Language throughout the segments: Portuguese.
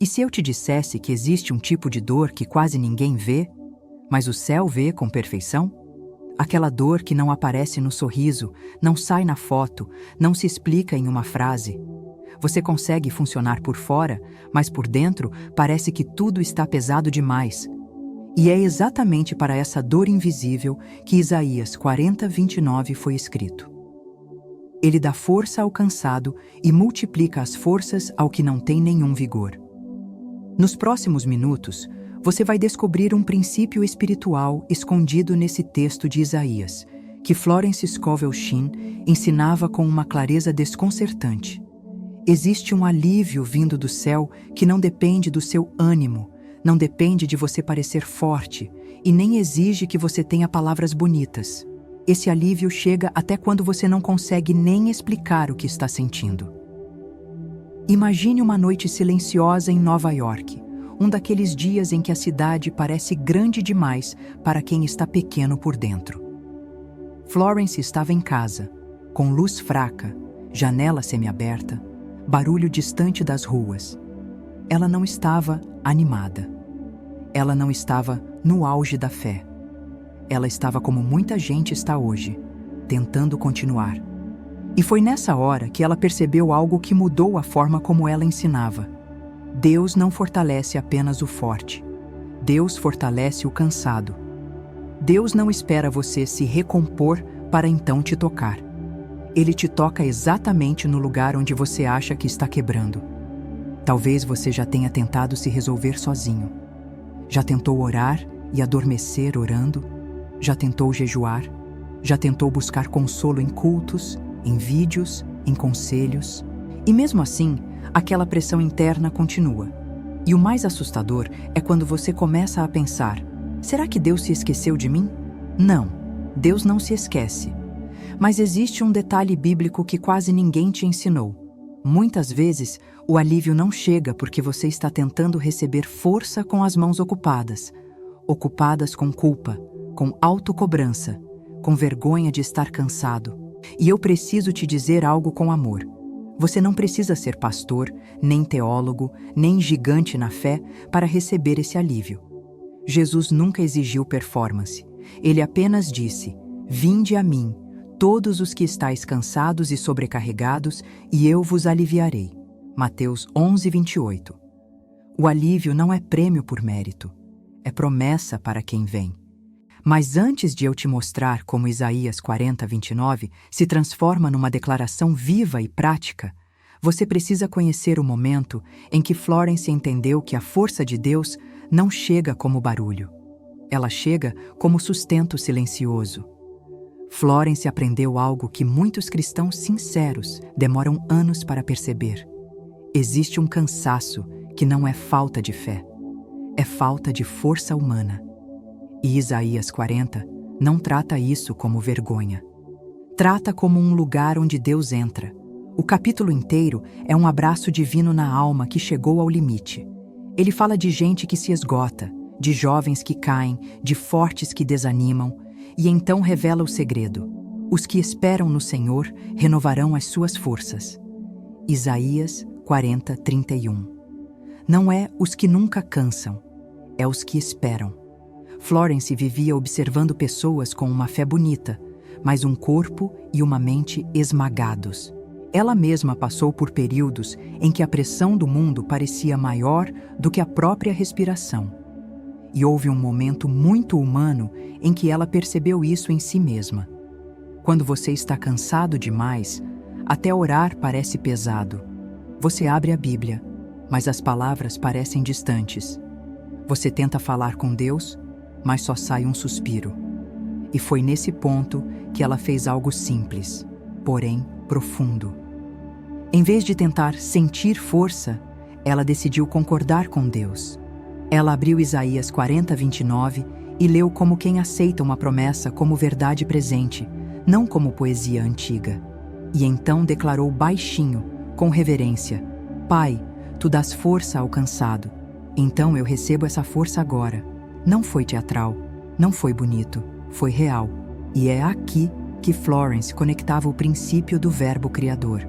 E se eu te dissesse que existe um tipo de dor que quase ninguém vê, mas o céu vê com perfeição? Aquela dor que não aparece no sorriso, não sai na foto, não se explica em uma frase. Você consegue funcionar por fora, mas por dentro parece que tudo está pesado demais. E é exatamente para essa dor invisível que Isaías 40:29 foi escrito. Ele dá força ao cansado e multiplica as forças ao que não tem nenhum vigor. Nos próximos minutos, você vai descobrir um princípio espiritual escondido nesse texto de Isaías, que Florence Scovel Shinn ensinava com uma clareza desconcertante. Existe um alívio vindo do céu que não depende do seu ânimo, não depende de você parecer forte e nem exige que você tenha palavras bonitas. Esse alívio chega até quando você não consegue nem explicar o que está sentindo. Imagine uma noite silenciosa em Nova York, um daqueles dias em que a cidade parece grande demais para quem está pequeno por dentro. Florence estava em casa, com luz fraca, janela semiaberta, barulho distante das ruas. Ela não estava animada. Ela não estava no auge da fé. Ela estava como muita gente está hoje, tentando continuar. E foi nessa hora que ela percebeu algo que mudou a forma como ela ensinava. Deus não fortalece apenas o forte. Deus fortalece o cansado. Deus não espera você se recompor para então te tocar. Ele te toca exatamente no lugar onde você acha que está quebrando. Talvez você já tenha tentado se resolver sozinho. Já tentou orar e adormecer orando? Já tentou jejuar? Já tentou buscar consolo em cultos, em vídeos, em conselhos? E mesmo assim, aquela pressão interna continua. E o mais assustador é quando você começa a pensar: será que Deus se esqueceu de mim? Não, Deus não se esquece. Mas existe um detalhe bíblico que quase ninguém te ensinou. Muitas vezes, o alívio não chega porque você está tentando receber força com as mãos ocupadas com culpa, com autocobrança, com vergonha de estar cansado. E eu preciso te dizer algo com amor. Você não precisa ser pastor, nem teólogo, nem gigante na fé para receber esse alívio. Jesus nunca exigiu performance. Ele apenas disse: "Vinde a mim, todos os que estáis cansados e sobrecarregados, e eu vos aliviarei." Mateus 11:28. O alívio não é prêmio por mérito, é promessa para quem vem. Mas antes de eu te mostrar como Isaías 40:29 se transforma numa declaração viva e prática, você precisa conhecer o momento em que Florence entendeu que a força de Deus não chega como barulho. Ela chega como sustento silencioso. Florence aprendeu algo que muitos cristãos sinceros demoram anos para perceber. Existe um cansaço que não é falta de fé, é falta de força humana. E Isaías 40 não trata isso como vergonha. Trata como um lugar onde Deus entra. O capítulo inteiro é um abraço divino na alma que chegou ao limite. Ele fala de gente que se esgota, de jovens que caem, de fortes que desanimam, e então revela o segredo: os que esperam no Senhor renovarão as suas forças. Isaías 40:31. Não é os que nunca cansam, é os que esperam. Florence vivia observando pessoas com uma fé bonita, mas um corpo e uma mente esmagados. Ela mesma passou por períodos em que a pressão do mundo parecia maior do que a própria respiração. E houve um momento muito humano em que ela percebeu isso em si mesma. Quando você está cansado demais, até orar parece pesado. Você abre a Bíblia, mas as palavras parecem distantes. Você tenta falar com Deus, mas só sai um suspiro. E foi nesse ponto que ela fez algo simples, porém profundo. Em vez de tentar sentir força, ela decidiu concordar com Deus. Ela abriu Isaías 40:29 e leu como quem aceita uma promessa como verdade presente, não como poesia antiga. E então declarou baixinho, com reverência: "Pai, tu dás força ao cansado. Então eu recebo essa força agora." Não foi teatral, não foi bonito, foi real. E é aqui que Florence conectava o princípio do verbo criador.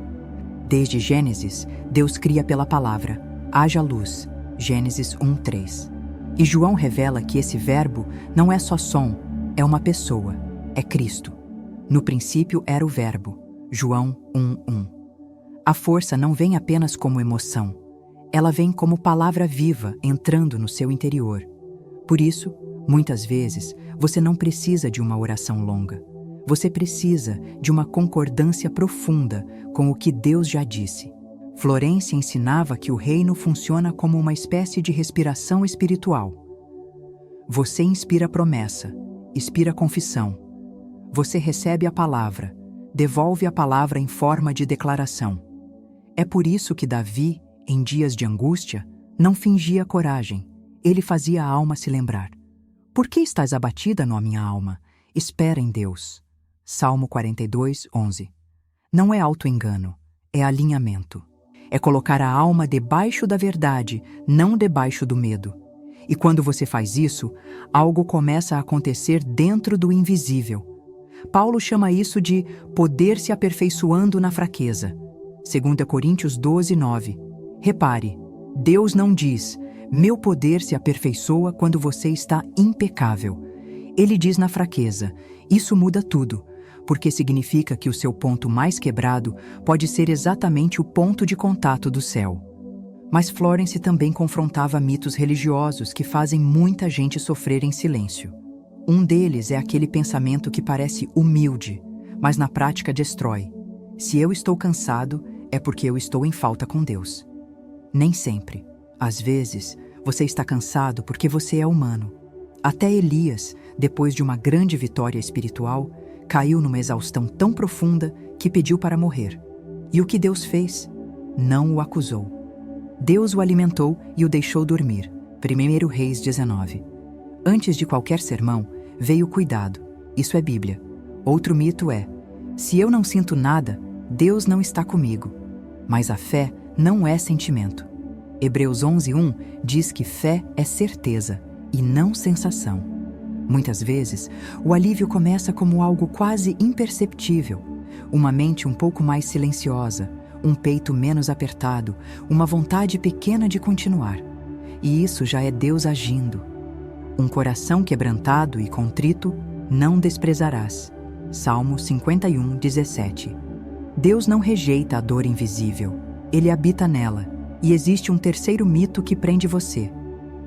Desde Gênesis, Deus cria pela palavra: haja luz. Gênesis 1:3. E João revela que esse verbo não é só som, é uma pessoa, é Cristo. No princípio era o verbo. João 1:1. A força não vem apenas como emoção, ela vem como palavra viva entrando no seu interior. Por isso, muitas vezes, você não precisa de uma oração longa. Você precisa de uma concordância profunda com o que Deus já disse. Florência ensinava que o reino funciona como uma espécie de respiração espiritual. Você inspira promessa, inspira confissão. Você recebe a palavra, devolve a palavra em forma de declaração. É por isso que Davi, em dias de angústia, não fingia coragem. Ele fazia a alma se lembrar. Por que estás abatida, nó minha alma? Espera em Deus. Salmo 42:11. Não é auto-engano, é alinhamento. É colocar a alma debaixo da verdade, não debaixo do medo. E quando você faz isso, algo começa a acontecer dentro do invisível. Paulo chama isso de poder se aperfeiçoando na fraqueza. 2 Coríntios 12:9. Repare, Deus não diz, meu poder se aperfeiçoa quando você está impecável. Ele diz na fraqueza, isso muda tudo, porque significa que o seu ponto mais quebrado pode ser exatamente o ponto de contato do céu. Mas Florence também confrontava mitos religiosos que fazem muita gente sofrer em silêncio. Um deles é aquele pensamento que parece humilde, mas na prática destrói. Se eu estou cansado, é porque eu estou em falta com Deus. Nem sempre. Às vezes, você está cansado porque você é humano. Até Elias, depois de uma grande vitória espiritual, caiu numa exaustão tão profunda que pediu para morrer. E o que Deus fez? Não o acusou. Deus o alimentou e o deixou dormir. 1 Reis 19. Antes de qualquer sermão, veio o cuidado. Isso é Bíblia. Outro mito é, se eu não sinto nada, Deus não está comigo. Mas a fé não é sentimento. Hebreus 11:1 diz que fé é certeza e não sensação. Muitas vezes, o alívio começa como algo quase imperceptível, uma mente um pouco mais silenciosa, um peito menos apertado, uma vontade pequena de continuar. E isso já é Deus agindo. Um coração quebrantado e contrito não desprezarás. Salmo 51:17. Deus não rejeita a dor invisível, Ele habita nela. E existe um terceiro mito que prende você.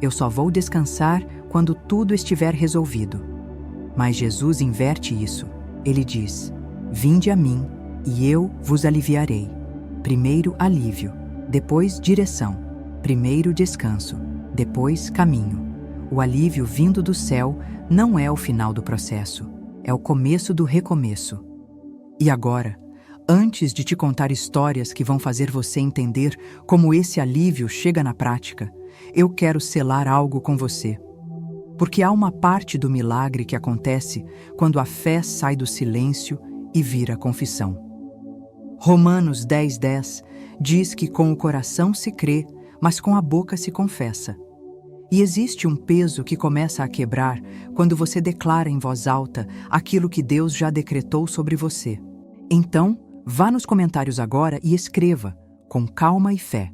Eu só vou descansar quando tudo estiver resolvido. Mas Jesus inverte isso. Ele diz, vinde a mim e eu vos aliviarei. Primeiro alívio, depois direção. Primeiro descanso, depois caminho. O alívio vindo do céu não é o final do processo, é o começo do recomeço. E agora, antes de te contar histórias que vão fazer você entender como esse alívio chega na prática, eu quero selar algo com você. Porque há uma parte do milagre que acontece quando a fé sai do silêncio e vira confissão. Romanos 10:10 diz que com o coração se crê, mas com a boca se confessa. E existe um peso que começa a quebrar quando você declara em voz alta aquilo que Deus já decretou sobre você. Então, vá nos comentários agora e escreva, com calma e fé.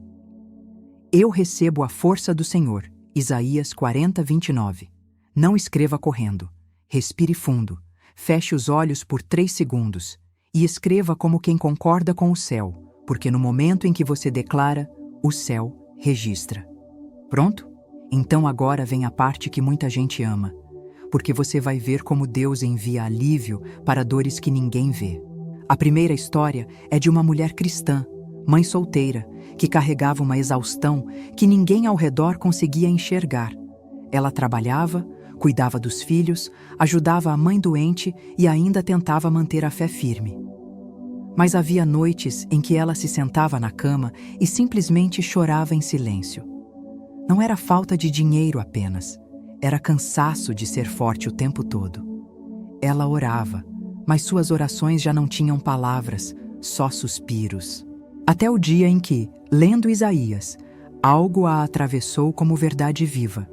Eu recebo a força do Senhor. Isaías 40:29. Não escreva correndo. Respire fundo. Feche os olhos por 3 segundos. E escreva como quem concorda com o céu, porque no momento em que você declara, o céu registra. Pronto? Então agora vem a parte que muita gente ama, porque você vai ver como Deus envia alívio para dores que ninguém vê. A primeira história é de uma mulher cristã, mãe solteira, que carregava uma exaustão que ninguém ao redor conseguia enxergar. Ela trabalhava, cuidava dos filhos, ajudava a mãe doente e ainda tentava manter a fé firme. Mas havia noites em que ela se sentava na cama e simplesmente chorava em silêncio. Não era falta de dinheiro apenas, era cansaço de ser forte o tempo todo. Ela orava, mas suas orações já não tinham palavras, só suspiros. Até o dia em que, lendo Isaías, algo a atravessou como verdade viva.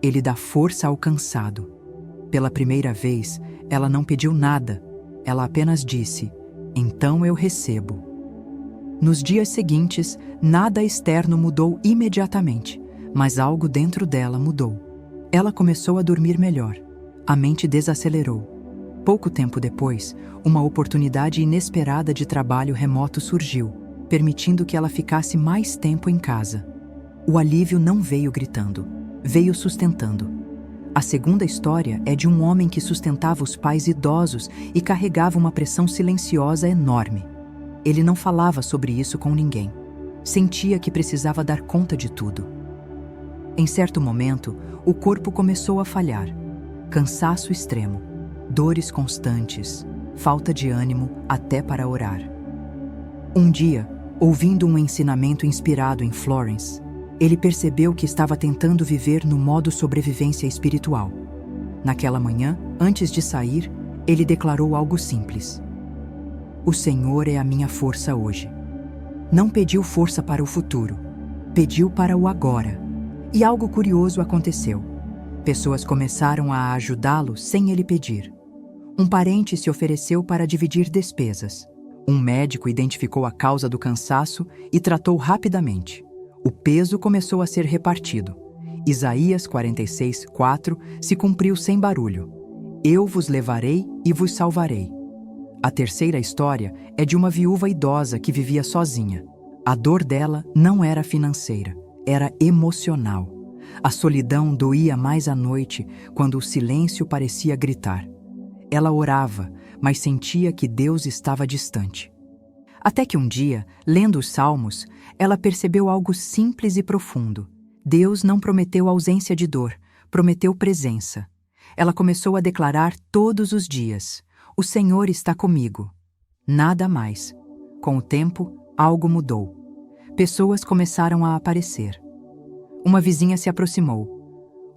Ele dá força ao cansado. Pela primeira vez, ela não pediu nada, ela apenas disse, então eu recebo. Nos dias seguintes, nada externo mudou imediatamente, Mas algo dentro dela mudou. Ela começou a dormir melhor. A mente desacelerou. Pouco tempo depois, uma oportunidade inesperada de trabalho remoto surgiu, permitindo que ela ficasse mais tempo em casa. O alívio não veio gritando, veio sustentando. A segunda história é de um homem que sustentava os pais idosos e carregava uma pressão silenciosa enorme. Ele não falava sobre isso com ninguém. Sentia que precisava dar conta de tudo. Em certo momento, o corpo começou a falhar. Cansaço extremo, dores constantes, falta de ânimo até para orar. Um dia, ouvindo um ensinamento inspirado em Florence, ele percebeu que estava tentando viver no modo sobrevivência espiritual. Naquela manhã, antes de sair, ele declarou algo simples: "O Senhor é a minha força hoje." Não pediu força para o futuro, pediu para o agora. E algo curioso aconteceu. Pessoas começaram a ajudá-lo sem ele pedir. Um parente se ofereceu para dividir despesas. Um médico identificou a causa do cansaço e tratou rapidamente. O peso começou a ser repartido. Isaías 46:4 se cumpriu sem barulho. "Eu vos levarei e vos salvarei." A terceira história é de uma viúva idosa que vivia sozinha. A dor dela não era financeira, era emocional. A solidão doía mais à noite, quando o silêncio parecia gritar. Ela orava, mas sentia que Deus estava distante. Até que um dia, lendo os Salmos, ela percebeu algo simples e profundo. Deus não prometeu ausência de dor, prometeu presença. Ela começou a declarar todos os dias: "O Senhor está comigo." Nada mais. Com o tempo, algo mudou. Pessoas começaram a aparecer. Uma vizinha se aproximou.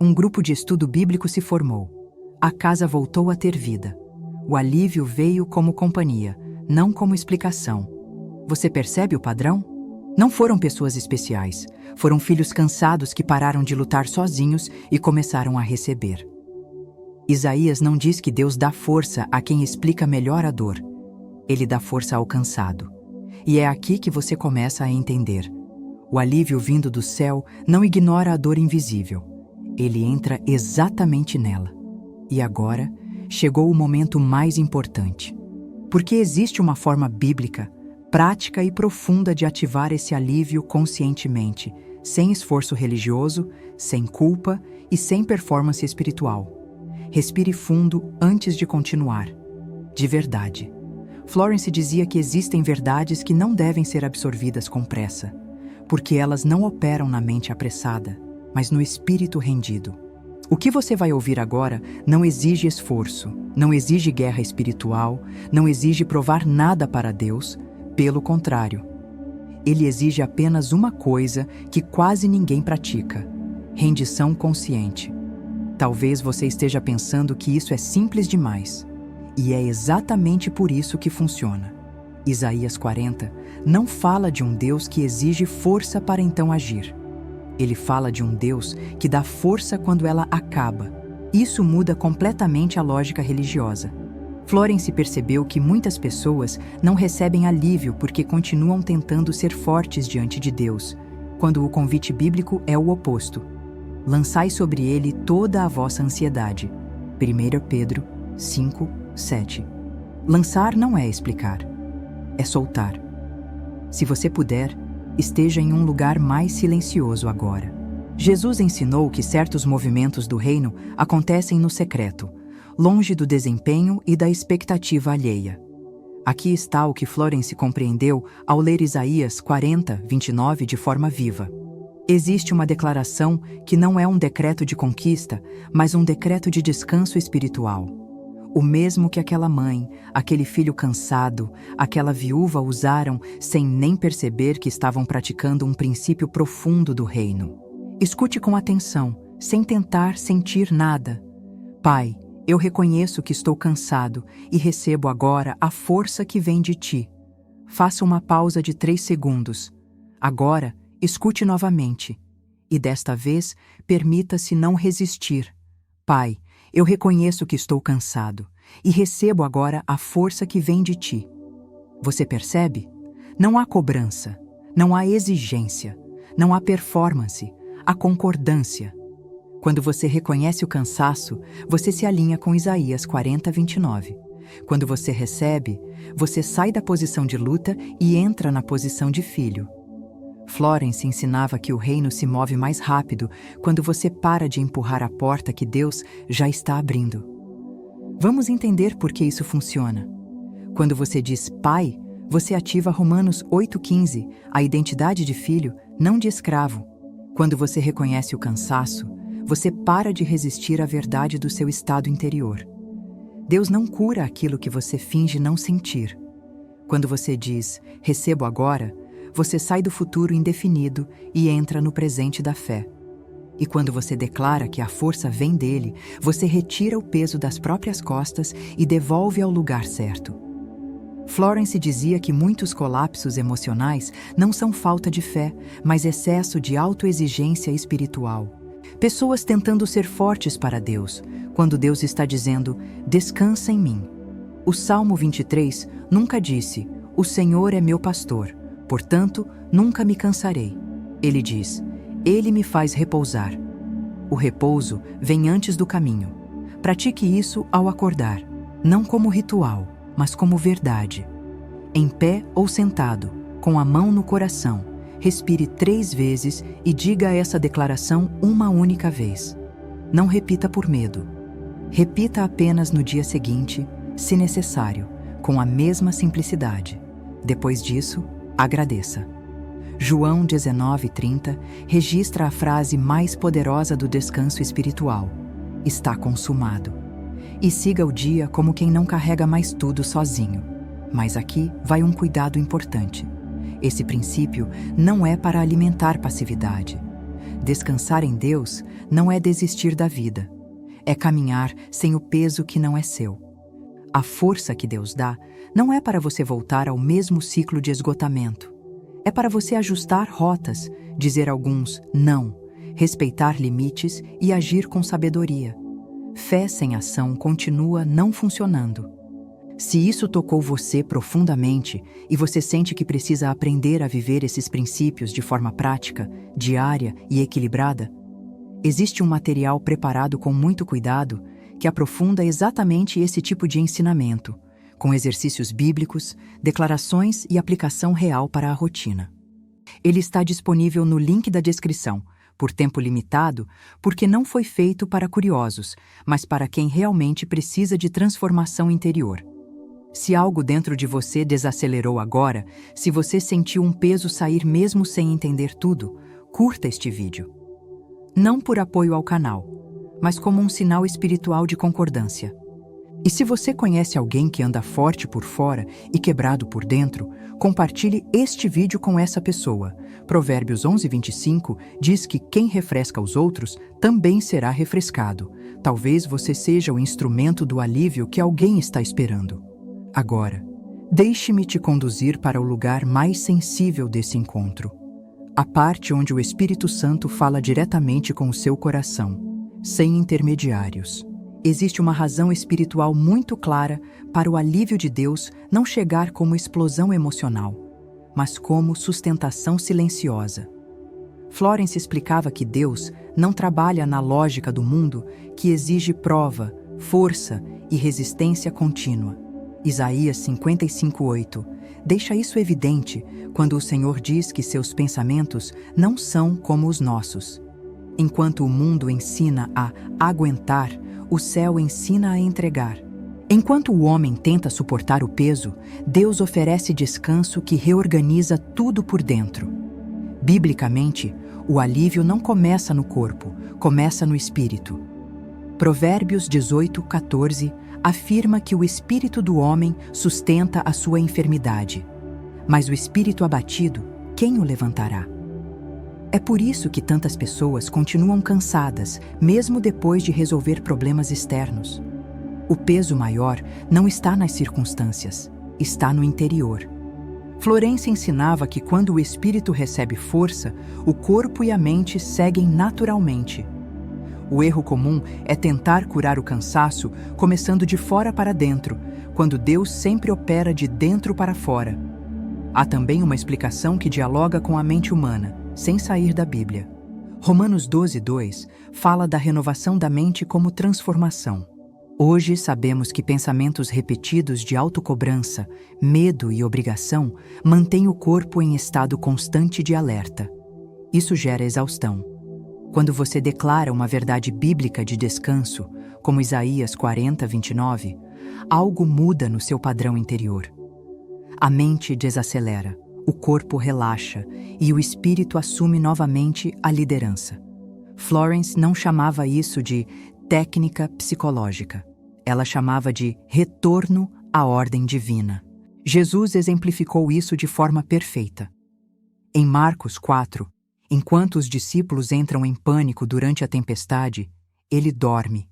Um grupo de estudo bíblico se formou. A casa voltou a ter vida. O alívio veio como companhia, não como explicação. Você percebe o padrão? Não foram pessoas especiais. Foram filhos cansados que pararam de lutar sozinhos e começaram a receber. Isaías não diz que Deus dá força a quem explica melhor a dor. Ele dá força ao cansado. E é aqui que você começa a entender. O alívio vindo do céu não ignora a dor invisível. Ele entra exatamente nela. E agora, chegou o momento mais importante. Porque existe uma forma bíblica, prática e profunda de ativar esse alívio conscientemente, sem esforço religioso, sem culpa e sem performance espiritual. Respire fundo antes de continuar. De verdade. Florence dizia que existem verdades que não devem ser absorvidas com pressa, porque elas não operam na mente apressada, mas no espírito rendido. O que você vai ouvir agora não exige esforço, não exige guerra espiritual, não exige provar nada para Deus, pelo contrário. Ele exige apenas uma coisa que quase ninguém pratica: rendição consciente. Talvez você esteja pensando que isso é simples demais. E é exatamente por isso que funciona. Isaías 40 não fala de um Deus que exige força para então agir. Ele fala de um Deus que dá força quando ela acaba. Isso muda completamente a lógica religiosa. Florence percebeu que muitas pessoas não recebem alívio porque continuam tentando ser fortes diante de Deus, quando o convite bíblico é o oposto. Lançai sobre ele toda a vossa ansiedade. 1 Pedro 5:7. Lançar não é explicar, é soltar. Se você puder, esteja em um lugar mais silencioso agora. Jesus ensinou que certos movimentos do reino acontecem no secreto, longe do desempenho e da expectativa alheia. Aqui está o que Florence compreendeu ao ler Isaías 40:29 de forma viva. Existe uma declaração que não é um decreto de conquista, mas um decreto de descanso espiritual. O mesmo que aquela mãe, aquele filho cansado, aquela viúva usaram sem nem perceber que estavam praticando um princípio profundo do reino. Escute com atenção, sem tentar sentir nada. Pai, eu reconheço que estou cansado e recebo agora a força que vem de ti. Faça uma pausa de 3 segundos. Agora, escute novamente. E desta vez, permita-se não resistir. Pai, eu reconheço que estou cansado e recebo agora a força que vem de ti. Você percebe? Não há cobrança, não há exigência, não há performance, a concordância. Quando você reconhece o cansaço, você se alinha com Isaías 40:29. Quando você recebe, você sai da posição de luta e entra na posição de filho. Florence ensinava que o reino se move mais rápido quando você para de empurrar a porta que Deus já está abrindo. Vamos entender por que isso funciona. Quando você diz Pai, você ativa Romanos 8:15, a identidade de filho, não de escravo. Quando você reconhece o cansaço, você para de resistir à verdade do seu estado interior. Deus não cura aquilo que você finge não sentir. Quando você diz, recebo agora, você sai do futuro indefinido e entra no presente da fé. E quando você declara que a força vem dele, você retira o peso das próprias costas e devolve ao lugar certo. Florence dizia que muitos colapsos emocionais não são falta de fé, mas excesso de autoexigência espiritual. Pessoas tentando ser fortes para Deus, quando Deus está dizendo, descansa em mim. O Salmo 23 nunca disse, o Senhor é meu pastor, portanto, nunca me cansarei. Ele diz, Ele me faz repousar. O repouso vem antes do caminho. Pratique isso ao acordar, não como ritual, mas como verdade. Em pé ou sentado, com a mão no coração, respire 3 vezes e diga essa declaração uma única vez. Não repita por medo. Repita apenas no dia seguinte, se necessário, com a mesma simplicidade. Depois disso, agradeça. João 19:30 registra a frase mais poderosa do descanso espiritual: está consumado. E siga o dia como quem não carrega mais tudo sozinho. Mas aqui vai um cuidado importante. Esse princípio não é para alimentar passividade. Descansar em Deus não é desistir da vida. É caminhar sem o peso que não é seu. A força que Deus dá não é para você voltar ao mesmo ciclo de esgotamento. É para você ajustar rotas, dizer a alguns não, respeitar limites e agir com sabedoria. Fé sem ação continua não funcionando. Se isso tocou você profundamente e você sente que precisa aprender a viver esses princípios de forma prática, diária e equilibrada, existe um material preparado com muito cuidado que aprofunda exatamente esse tipo de ensinamento, com exercícios bíblicos, declarações e aplicação real para a rotina. Ele está disponível no link da descrição, por tempo limitado, porque não foi feito para curiosos, mas para quem realmente precisa de transformação interior. Se algo dentro de você desacelerou agora, se você sentiu um peso sair mesmo sem entender tudo, curta este vídeo. Não por apoio ao canal, mas como um sinal espiritual de concordância. E se você conhece alguém que anda forte por fora e quebrado por dentro, compartilhe este vídeo com essa pessoa. Provérbios 11:25 diz que quem refresca os outros também será refrescado. Talvez você seja o instrumento do alívio que alguém está esperando. Agora, deixe-me te conduzir para o lugar mais sensível desse encontro. A parte onde o Espírito Santo fala diretamente com o seu coração, sem intermediários. Existe uma razão espiritual muito clara para o alívio de Deus não chegar como explosão emocional, mas como sustentação silenciosa. Florence explicava que Deus não trabalha na lógica do mundo que exige prova, força e resistência contínua. Isaías 55:8 deixa isso evidente quando o Senhor diz que seus pensamentos não são como os nossos. Enquanto o mundo ensina a aguentar, o céu ensina a entregar. Enquanto o homem tenta suportar o peso, Deus oferece descanso que reorganiza tudo por dentro. Biblicamente, o alívio não começa no corpo, começa no espírito. Provérbios 18:14 afirma que o espírito do homem sustenta a sua enfermidade, mas o espírito abatido, quem o levantará? É por isso que tantas pessoas continuam cansadas, mesmo depois de resolver problemas externos. O peso maior não está nas circunstâncias, está no interior. Florence ensinava que quando o espírito recebe força, o corpo e a mente seguem naturalmente. O erro comum é tentar curar o cansaço começando de fora para dentro, quando Deus sempre opera de dentro para fora. Há também uma explicação que dialoga com a mente humana, sem sair da Bíblia. Romanos 12:2 fala da renovação da mente como transformação. Hoje sabemos que pensamentos repetidos de autocobrança, medo e obrigação mantêm o corpo em estado constante de alerta. Isso gera exaustão. Quando você declara uma verdade bíblica de descanso, como Isaías 40:29, algo muda no seu padrão interior. A mente desacelera, o corpo relaxa e o espírito assume novamente a liderança. Florence não chamava isso de técnica psicológica. Ela chamava de retorno à ordem divina. Jesus exemplificou isso de forma perfeita. Em Marcos 4, enquanto os discípulos entram em pânico durante a tempestade, ele dorme.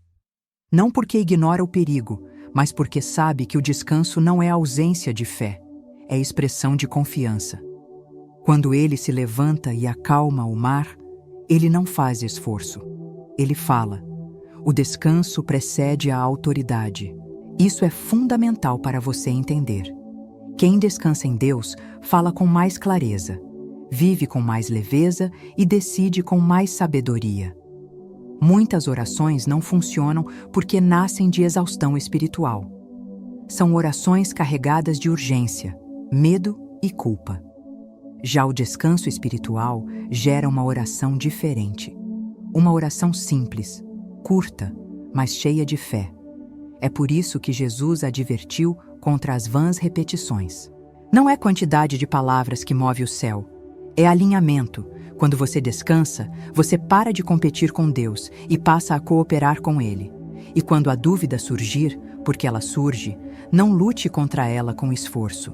Não porque ignora o perigo, mas porque sabe que o descanso não é ausência de fé, é expressão de confiança. Quando ele se levanta e acalma o mar, ele não faz esforço. Ele fala. O descanso precede a autoridade. Isso é fundamental para você entender. Quem descansa em Deus fala com mais clareza, vive com mais leveza e decide com mais sabedoria. Muitas orações não funcionam porque nascem de exaustão espiritual. São orações carregadas de urgência, medo e culpa. Já o descanso espiritual gera uma oração diferente. Uma oração simples, curta, mas cheia de fé. É por isso que Jesus advertiu contra as vãs repetições. Não é quantidade de palavras que move o céu, é alinhamento. Quando você descansa, você para de competir com Deus e passa a cooperar com Ele. E quando a dúvida surgir, porque ela surge, não lute contra ela com esforço.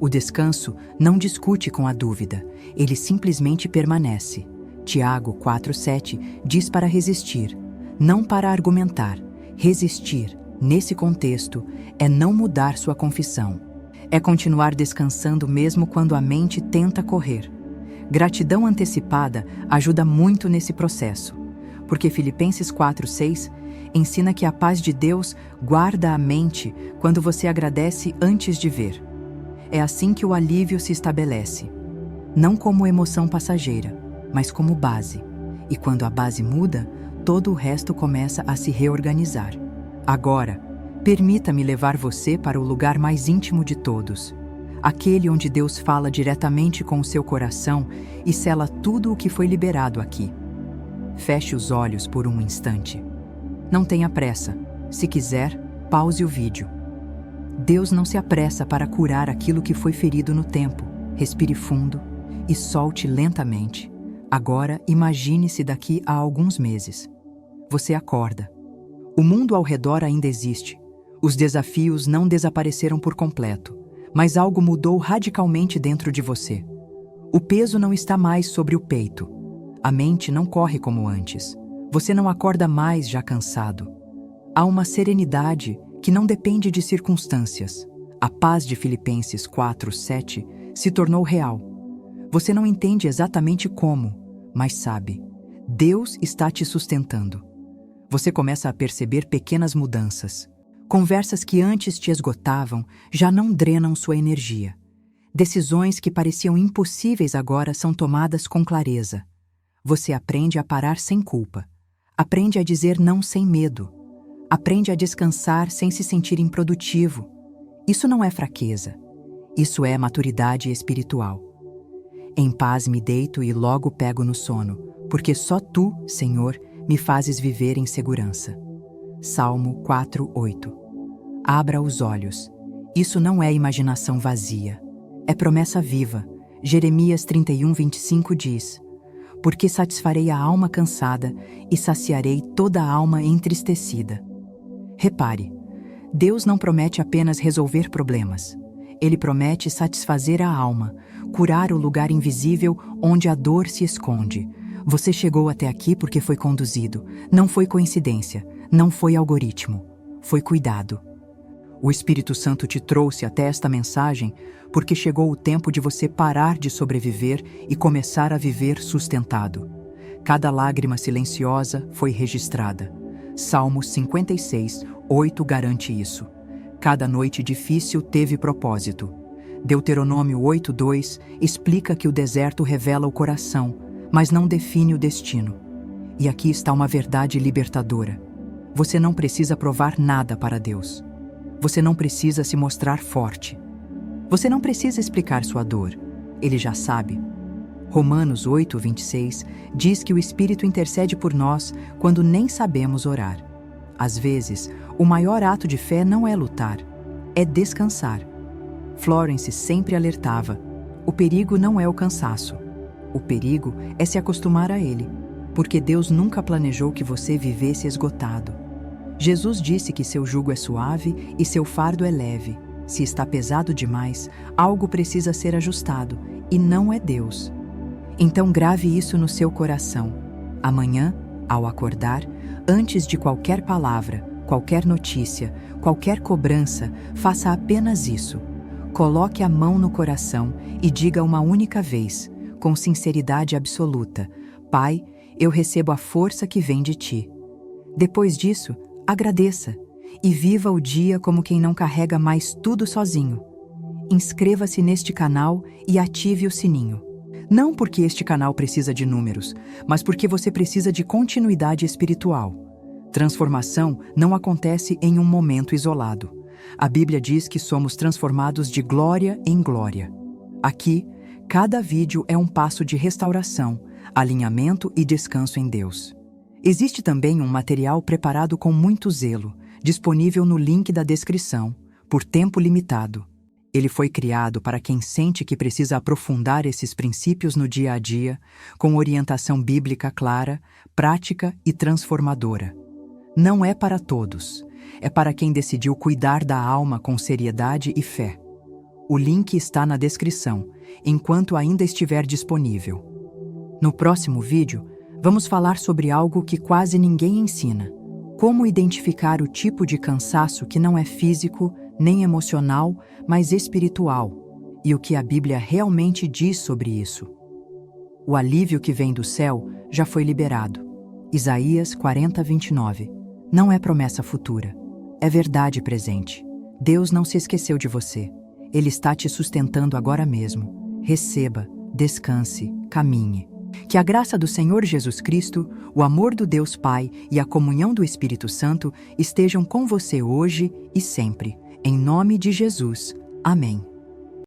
O descanso não discute com a dúvida, ele simplesmente permanece. Tiago 4:7 diz para resistir, não para argumentar. Resistir, nesse contexto, é não mudar sua confissão. É continuar descansando mesmo quando a mente tenta correr. Gratidão antecipada ajuda muito nesse processo, porque Filipenses 4:6 ensina que a paz de Deus guarda a mente quando você agradece antes de ver. É assim que o alívio se estabelece, não como emoção passageira, mas como base. E quando a base muda, todo o resto começa a se reorganizar. Agora, permita-me levar você para o lugar mais íntimo de todos, aquele onde Deus fala diretamente com o seu coração e sela tudo o que foi liberado aqui. Feche os olhos por um instante. Não tenha pressa. Se quiser, pause o vídeo. Deus não se apressa para curar aquilo que foi ferido no tempo. Respire fundo e solte lentamente. Agora, imagine-se daqui a alguns meses. Você acorda. O mundo ao redor ainda existe. Os desafios não desapareceram por completo, mas algo mudou radicalmente dentro de você. O peso não está mais sobre o peito. A mente não corre como antes. Você não acorda mais já cansado. Há uma serenidade que não depende de circunstâncias. A paz de Filipenses 4:7 se tornou real. Você não entende exatamente como, mas sabe. Deus está te sustentando. Você começa a perceber pequenas mudanças. Conversas que antes te esgotavam já não drenam sua energia. Decisões que pareciam impossíveis agora são tomadas com clareza. Você aprende a parar sem culpa. Aprende a dizer não sem medo. Aprende a descansar sem se sentir improdutivo. Isso não é fraqueza. Isso é maturidade espiritual. Em paz me deito e logo pego no sono, porque só Tu, Senhor, me fazes viver em segurança. Salmo 4:8. Abra os olhos. Isso não é imaginação vazia. É promessa viva. Jeremias 31:25 diz: porque satisfarei a alma cansada e saciarei toda a alma entristecida. Repare, Deus não promete apenas resolver problemas. Ele promete satisfazer a alma, curar o lugar invisível onde a dor se esconde. Você chegou até aqui porque foi conduzido. Não foi coincidência, não foi algoritmo. Foi cuidado. O Espírito Santo te trouxe até esta mensagem porque chegou o tempo de você parar de sobreviver e começar a viver sustentado. Cada lágrima silenciosa foi registrada. Salmo 56:8 garante isso. Cada noite difícil teve propósito. Deuteronômio 8:2 explica que o deserto revela o coração, mas não define o destino. E aqui está uma verdade libertadora. Você não precisa provar nada para Deus. Você não precisa se mostrar forte. Você não precisa explicar sua dor. Ele já sabe. Romanos 8:26 diz que o Espírito intercede por nós quando nem sabemos orar. Às vezes, o maior ato de fé não é lutar, é descansar. Florence sempre alertava: o perigo não é o cansaço. O perigo é se acostumar a ele, porque Deus nunca planejou que você vivesse esgotado. Jesus disse que seu jugo é suave e seu fardo é leve. Se está pesado demais, algo precisa ser ajustado, e não é Deus. Então grave isso no seu coração. Amanhã, ao acordar, antes de qualquer palavra, qualquer notícia, qualquer cobrança, faça apenas isso. Coloque a mão no coração e diga uma única vez, com sinceridade absoluta: Pai, eu recebo a força que vem de Ti. Depois disso, agradeça e viva o dia como quem não carrega mais tudo sozinho. Inscreva-se neste canal e ative o sininho. Não porque este canal precisa de números, mas porque você precisa de continuidade espiritual. Transformação não acontece em um momento isolado. A Bíblia diz que somos transformados de glória em glória. Aqui, cada vídeo é um passo de restauração, alinhamento e descanso em Deus. Existe também um material preparado com muito zelo, disponível no link da descrição, por tempo limitado. Ele foi criado para quem sente que precisa aprofundar esses princípios no dia a dia, com orientação bíblica clara, prática e transformadora. Não é para todos. É para quem decidiu cuidar da alma com seriedade e fé. O link está na descrição, enquanto ainda estiver disponível. No próximo vídeo, vamos falar sobre algo que quase ninguém ensina: como identificar o tipo de cansaço que não é físico, nem emocional, mas espiritual, e o que a Bíblia realmente diz sobre isso. O alívio que vem do céu já foi liberado. Isaías 40:29. Não é promessa futura, é verdade presente. Deus não se esqueceu de você. Ele está te sustentando agora mesmo. Receba, descanse, caminhe. Que a graça do Senhor Jesus Cristo, o amor do Deus Pai e a comunhão do Espírito Santo estejam com você hoje e sempre. Em nome de Jesus. Amém.